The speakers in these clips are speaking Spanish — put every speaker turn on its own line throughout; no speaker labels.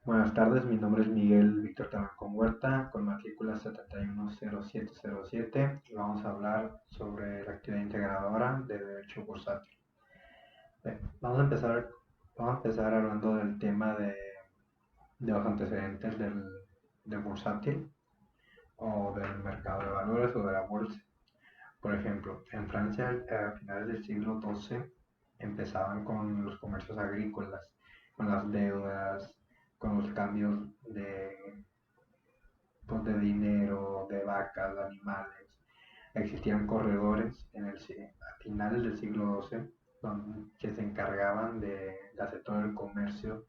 Buenas tardes, mi nombre es Miguel Víctor Talancón Huerta, con matrícula 710707, y vamos a hablar sobre la actividad integradora de Derecho Bursátil. Bien, vamos a empezar hablando del tema de los antecedentes del bursátil o del mercado de valores o de la bolsa. Por ejemplo, en Francia a finales del siglo XII empezaban con los comercios agrícolas, con las deudas, con los cambios de dinero, de vacas, de animales. Existían corredores a finales del siglo XII que se encargaban de hacer todo el comercio,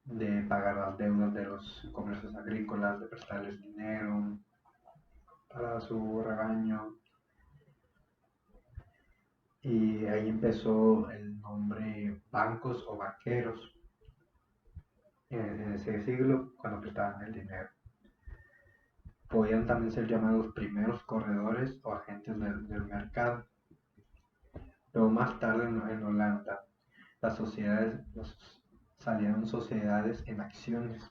de pagar las deudas de los comercios agrícolas, de prestarles dinero para su rebaño. Y ahí empezó el nombre bancos o banqueros en ese siglo cuando prestaban el dinero. Podían también ser llamados primeros corredores o agentes del mercado. Pero más tarde en Holanda, las sociedades salieron sociedades en acciones.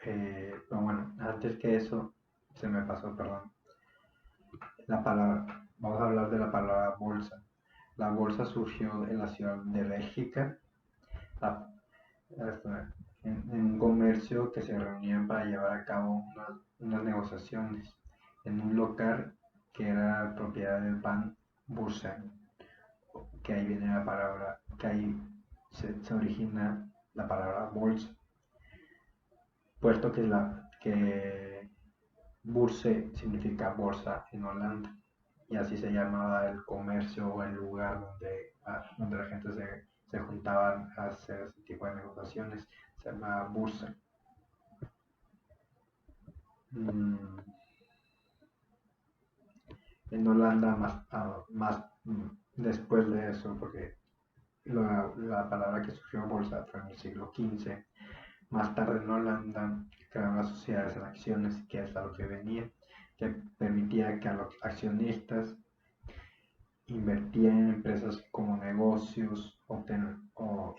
Pero bueno, antes que eso, se me pasó, perdón. Vamos a hablar de la palabra bolsa. La bolsa surgió en la ciudad de Bélgica, la- en un comercio que se reunían para llevar a cabo unas negociaciones en un local que era propiedad del Van Bursen, que ahí viene la palabra, que ahí se origina la palabra bolsa, puesto que Burse significa bolsa en Holanda, y así se llamaba el comercio o el lugar donde la gente se juntaba a hacer ese tipo de negociaciones, se llama Bursa. Mm, en Holanda después de eso, porque la palabra que surgió bolsa fue en el siglo XV. Más tarde en Holanda crearon las sociedades en acciones, que es a lo que venía, que permitía que a los accionistas invertían en empresas como negocios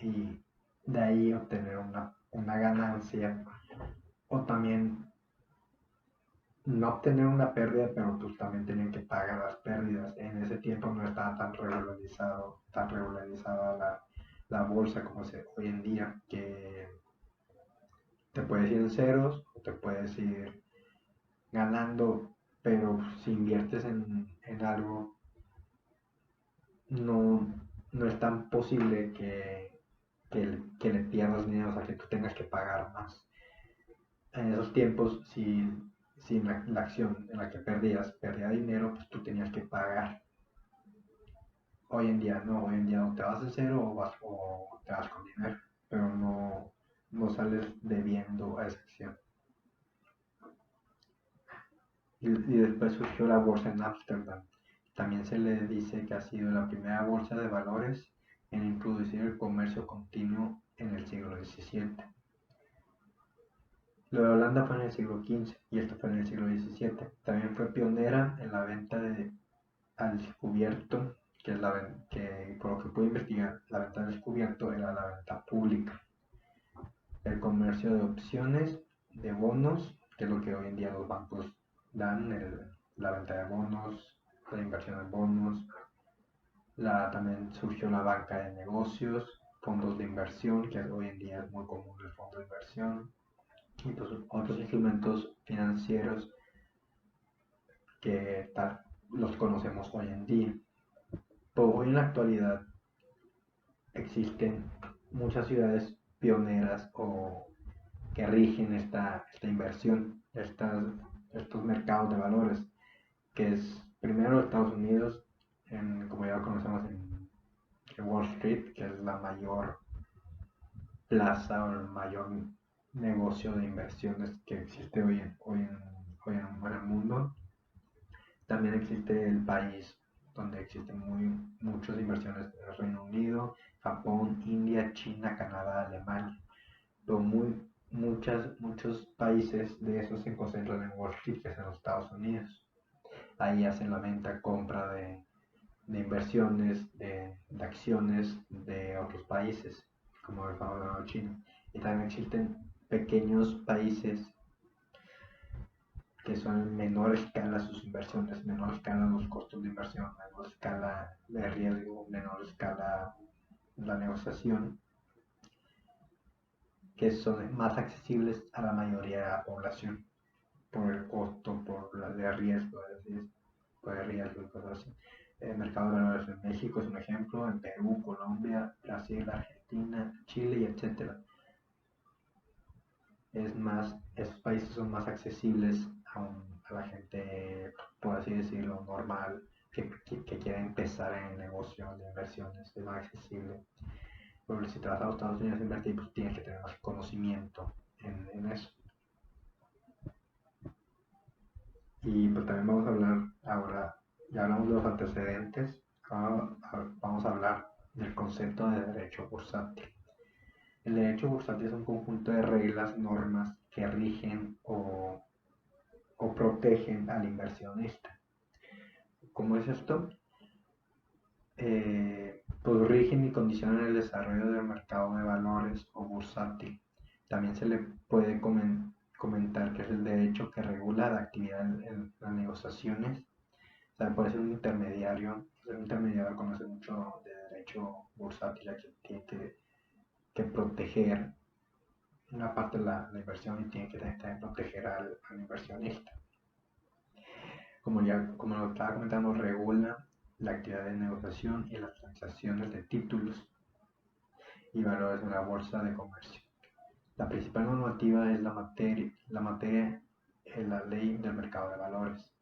y de ahí obtener una ganancia, o también no obtener una pérdida, pero pues también tenían que pagar las pérdidas. En ese tiempo no estaba tan regularizada la bolsa como hoy en día, que te puedes ir en ceros o te puedes ir ganando, pero si inviertes en algo, no, no es tan posible que le pierdas dinero, o sea, que tú tengas que pagar más. En esos tiempos, si la acción en la que perdía dinero, pues tú tenías que pagar. Hoy en día o te vas de cero o te vas con dinero, pero no sales debiendo a esa acción. Y después surgió la bolsa en Ámsterdam. También se le dice que ha sido la primera bolsa de valores en introducir el comercio continuo en el siglo XVII. Lo de Holanda fue en el siglo XV y esto fue en el siglo XVII. También fue pionera en la venta al descubierto, que por lo que pude investigar, la venta al descubierto era la venta pública. El comercio de opciones, de bonos, que es lo que hoy en día los bancos dan, la venta de bonos, la inversión en bonos. También surgió la banca de negocios, fondos de inversión, que hoy en día es muy común el fondo de inversión, y pues otros instrumentos financieros que los conocemos hoy en día. Pero hoy en la actualidad existen muchas ciudades pioneras o que rigen esta inversión, estos mercados de valores, que es primero Estados Unidos, como ya lo conocemos en Wall Street, que es la mayor plaza o el mayor negocio de inversiones que existe hoy en el mundo. También existe el país donde existen muchas inversiones en el Reino Unido, Japón, India, China, Canadá, Alemania. Pero muchos países de esos se concentran en Wall Street, que es en los Estados Unidos. Ahí hacen la venta, compra de inversiones, de acciones de otros países, como el famoso China. Y también existen pequeños países que son en menor escala sus inversiones, menor escala los costos de inversión, menor escala de riesgo, menor escala la negociación, que son más accesibles a la mayoría de la población por el costo, por la de riesgo, es decir, por el riesgo y cosas así. El mercado de valores en México es un ejemplo, en Perú, Colombia, Brasil, Argentina, Chile y etcétera. Es más, esos países son más accesibles a la gente, por así decirlo, normal, que quiere empezar en el negocio de inversiones, es más accesible. Pero si te vas a los Estados Unidos a invertir, pues tienes que tener más conocimiento en eso. Y pues también vamos a hablar ahora, ya hablamos de los antecedentes, ahora vamos a hablar del concepto de derecho bursátil. El derecho bursátil es un conjunto de reglas, normas que rigen o protegen al inversionista. ¿Cómo es esto? Pues rigen y condicionan el desarrollo del mercado de valores o bursátil. También se le puede comentar que es el derecho que regula la actividad en las negociaciones. O sea, puede ser un intermediario. El intermediario conoce mucho de derecho bursátil, ya que tiene que proteger una parte de la inversión y tiene que también proteger al inversionista. Como lo estaba comentando, regula la actividad de negociación y las transacciones de títulos y valores en la bolsa de comercio. La principal normativa es la materia en la ley del mercado de valores.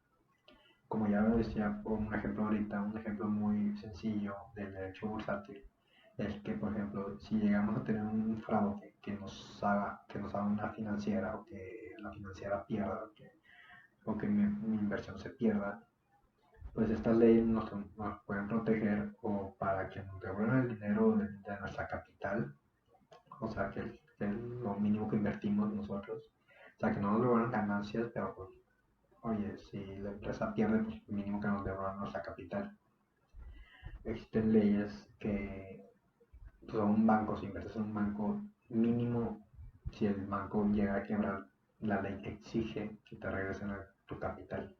Como ya lo decía, por un ejemplo ahorita, un ejemplo muy sencillo del derecho bursátil es que, por ejemplo, si llegamos a tener un fraude que nos haga una financiera o que la financiera pierda o que mi inversión se pierda, pues estas leyes nos pueden proteger o para que nos devuelvan el dinero de nuestra capital, o sea, que es lo mínimo que invertimos nosotros, o sea, que no nos devuelvan ganancias, pero pues, oye, si la empresa pierde, pues mínimo que nos devuelvan nuestra capital. Existen leyes que pues, son un banco, si inviertes en un banco, mínimo, si el banco llega a quebrar, la ley exige que te regresen tu capital.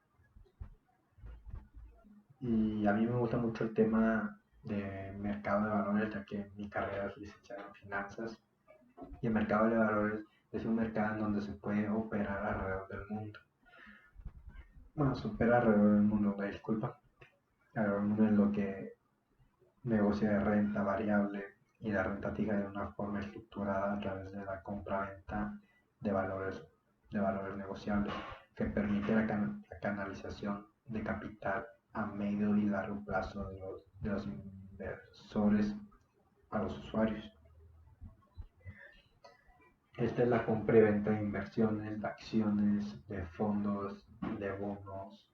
Y a mí me gusta mucho el tema de mercado de valores, ya que mi carrera es licenciada en finanzas. Y el mercado de valores es un mercado en donde se puede operar alrededor del mundo. Bueno, se opera alrededor del mundo, una disculpa. Alrededor del mundo en lo que negocia de renta variable y la renta fija de una forma estructurada a través de la compra-venta de valores negociables, que permite la canalización de capital a medio y largo plazo de los inversores a los usuarios. Esta es la compra y venta de inversiones, de acciones, de fondos, de bonos,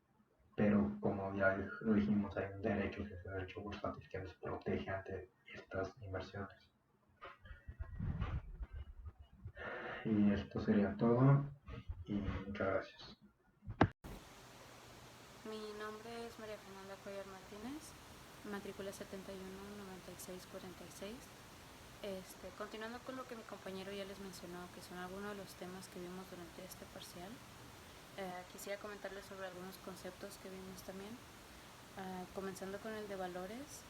pero como ya lo dijimos, hay un derecho, que es el derecho bursátil, que nos protege ante estas inversiones. Y esto sería todo, y muchas gracias.
Mi nombre es María Fernanda Cuellar Martínez, matrícula 719646. Continuando con lo que mi compañero ya les mencionó, que son algunos de los temas que vimos durante este parcial, quisiera comentarles sobre algunos conceptos que vimos también. Comenzando con el de valores.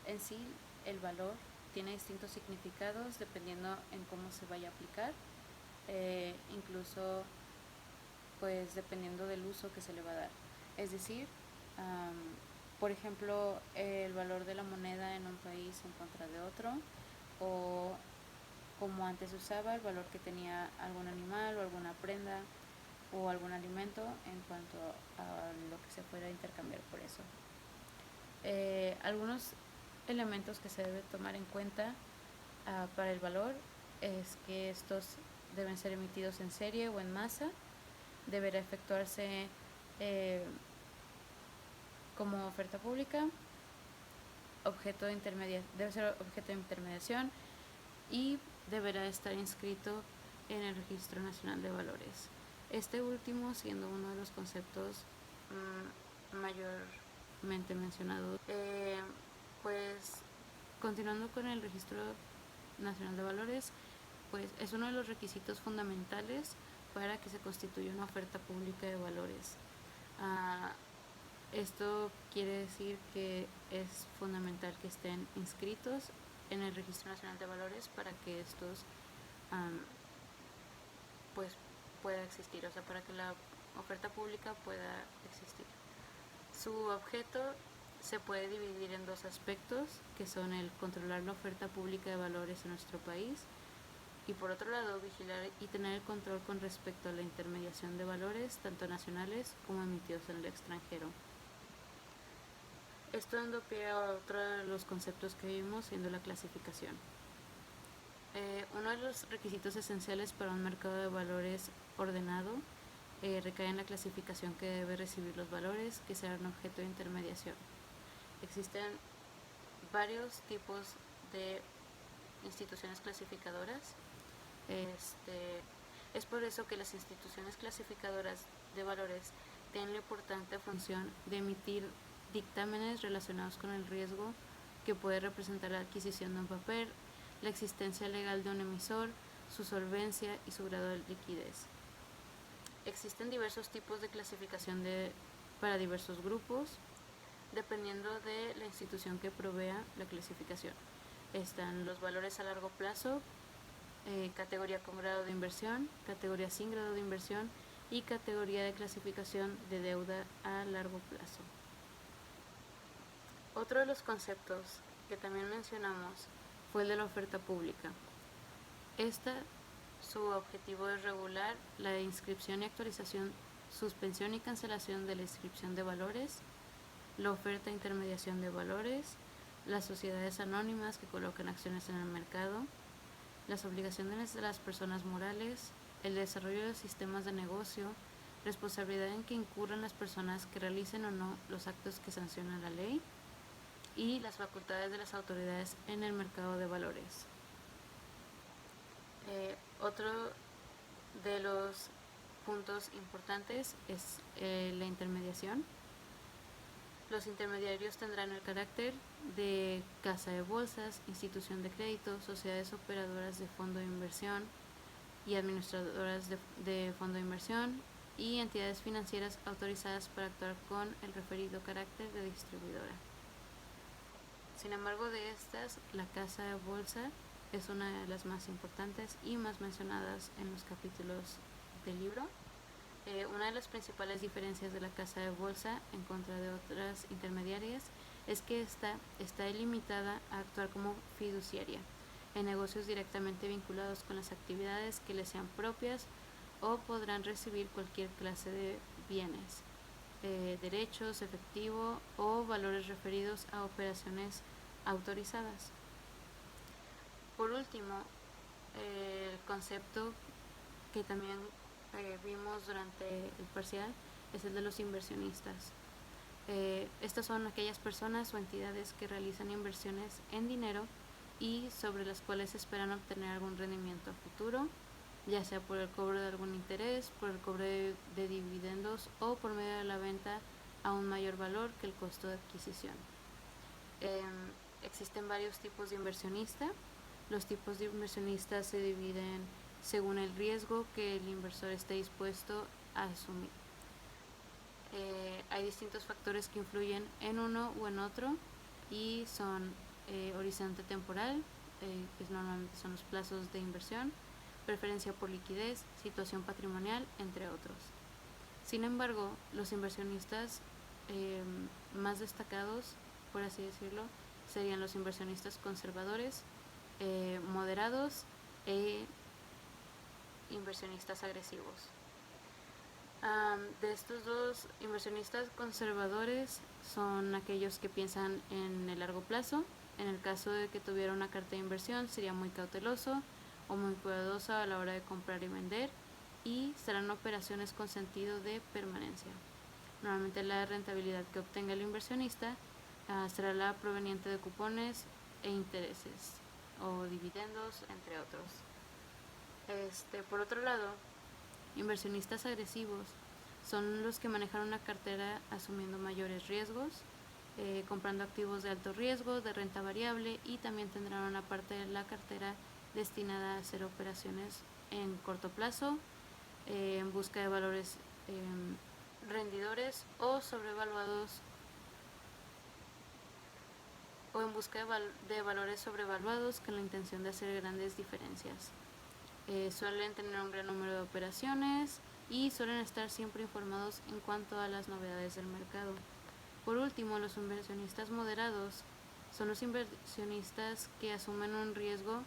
En sí, el valor tiene distintos significados dependiendo en cómo se vaya a aplicar, incluso pues dependiendo del uso que se le va a dar. Es decir, por ejemplo, el valor de la moneda en un país en contra de otro, o como antes se usaba, el valor que tenía algún animal o alguna prenda o algún alimento en cuanto a lo que se fuera a intercambiar por eso. Algunos elementos que se debe tomar en cuenta para el valor es que estos deben ser emitidos en serie o en masa, deberá efectuarse como oferta pública, debe ser objeto de intermediación y deberá estar inscrito en el Registro Nacional de Valores. Este último siendo uno de los conceptos mayormente mencionados. Pues continuando con el registro Nacional de Valores, pues es uno de los requisitos fundamentales para que se constituya una oferta pública de valores. Esto quiere decir que es fundamental que estén inscritos en el Registro Nacional de Valores para que estos pues pueda existir, o sea, para que la oferta pública pueda existir. Su objeto se puede dividir en dos aspectos, que son el controlar la oferta pública de valores en nuestro país y por otro lado vigilar y tener el control con respecto a la intermediación de valores, tanto nacionales como emitidos en el extranjero. Esto dando pie a otro de los conceptos que vimos, siendo la clasificación. Uno de los requisitos esenciales para un mercado de valores ordenado recae en la clasificación que debe recibir los valores que serán objeto de intermediación. Existen varios tipos de instituciones clasificadoras. Es por eso que las instituciones clasificadoras de valores tienen la importante función de emitir dictámenes relacionados con el riesgo que puede representar la adquisición de un papel, la existencia legal de un emisor, su solvencia y su grado de liquidez. Existen diversos tipos de clasificación para diversos grupos, dependiendo de la institución que provea la clasificación. Están los valores a largo plazo, categoría con grado de inversión, categoría sin grado de inversión y categoría de clasificación de deuda a largo plazo. Otro de los conceptos que también mencionamos fue el de la oferta pública. Su objetivo es regular la inscripción y actualización, suspensión y cancelación de la inscripción de valores, la oferta e intermediación de valores, las sociedades anónimas que colocan acciones en el mercado, las obligaciones de las personas morales, el desarrollo de sistemas de negocio, responsabilidad en que incurran las personas que realicen o no los actos que sanciona la ley y las facultades de las autoridades en el mercado de valores. Otro de los puntos importantes es la intermediación. Los intermediarios tendrán el carácter de casa de bolsas, institución de crédito, sociedades operadoras de fondo de inversión y administradoras de fondo de inversión y entidades financieras autorizadas para actuar con el referido carácter de distribuidora. Sin embargo, de estas, la casa de bolsa es una de las más importantes y más mencionadas en los capítulos del libro. Una de las principales diferencias de la casa de bolsa en contra de otras intermediarias es que esta está delimitada a actuar como fiduciaria en negocios directamente vinculados con las actividades que les sean propias o podrán recibir cualquier clase de bienes, derechos, efectivo o valores referidos a operaciones autorizadas. Por último, el concepto que también vimos durante el parcial es el de los inversionistas. Estas son aquellas personas o entidades que realizan inversiones en dinero y sobre las cuales esperan obtener algún rendimiento a futuro, ya sea por el cobro de algún interés, por el cobro de dividendos o por medio de la venta a un mayor valor que el costo de adquisición. Existen varios tipos de inversionista. Los tipos de inversionistas se dividen según el riesgo que el inversor esté dispuesto a asumir. Hay distintos factores que influyen en uno o en otro y son horizonte temporal, que normalmente son los plazos de inversión, preferencia por liquidez, situación patrimonial, entre otros. Sin embargo, los inversionistas más destacados, por así decirlo, serían los inversionistas conservadores, moderados e inversionistas agresivos. De estos dos, inversionistas conservadores son aquellos que piensan en el largo plazo. En el caso de que tuviera una carta de inversión, sería muy cauteloso o muy cuidadoso a la hora de comprar y vender, y serán operaciones con sentido de permanencia. Normalmente la rentabilidad que obtenga el inversionista será la proveniente de cupones e intereses o dividendos, entre otros. Por otro lado, inversionistas agresivos son los que manejan una cartera asumiendo mayores riesgos, comprando activos de alto riesgo, de renta variable, y también tendrán una parte de la cartera destinada a hacer operaciones en corto plazo, en busca de valores rendidores o sobrevaluados, o en busca de valores sobrevaluados con la intención de hacer grandes diferencias. Suelen tener un gran número de operaciones y suelen estar siempre informados en cuanto a las novedades del mercado. Por último, los inversionistas moderados son los inversionistas que asumen un riesgo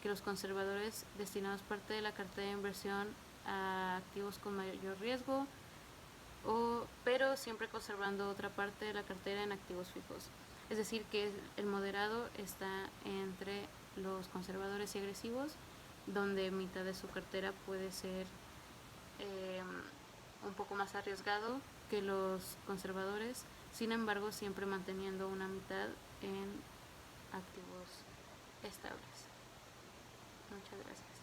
que los conservadores, destinados parte de la cartera de inversión a activos con mayor riesgo, pero siempre conservando otra parte de la cartera en activos fijos. Es decir, que el moderado está entre los conservadores y agresivos, donde mitad de su cartera puede ser un poco más arriesgado que los conservadores, sin embargo siempre manteniendo una mitad en activos estables. Muchas gracias.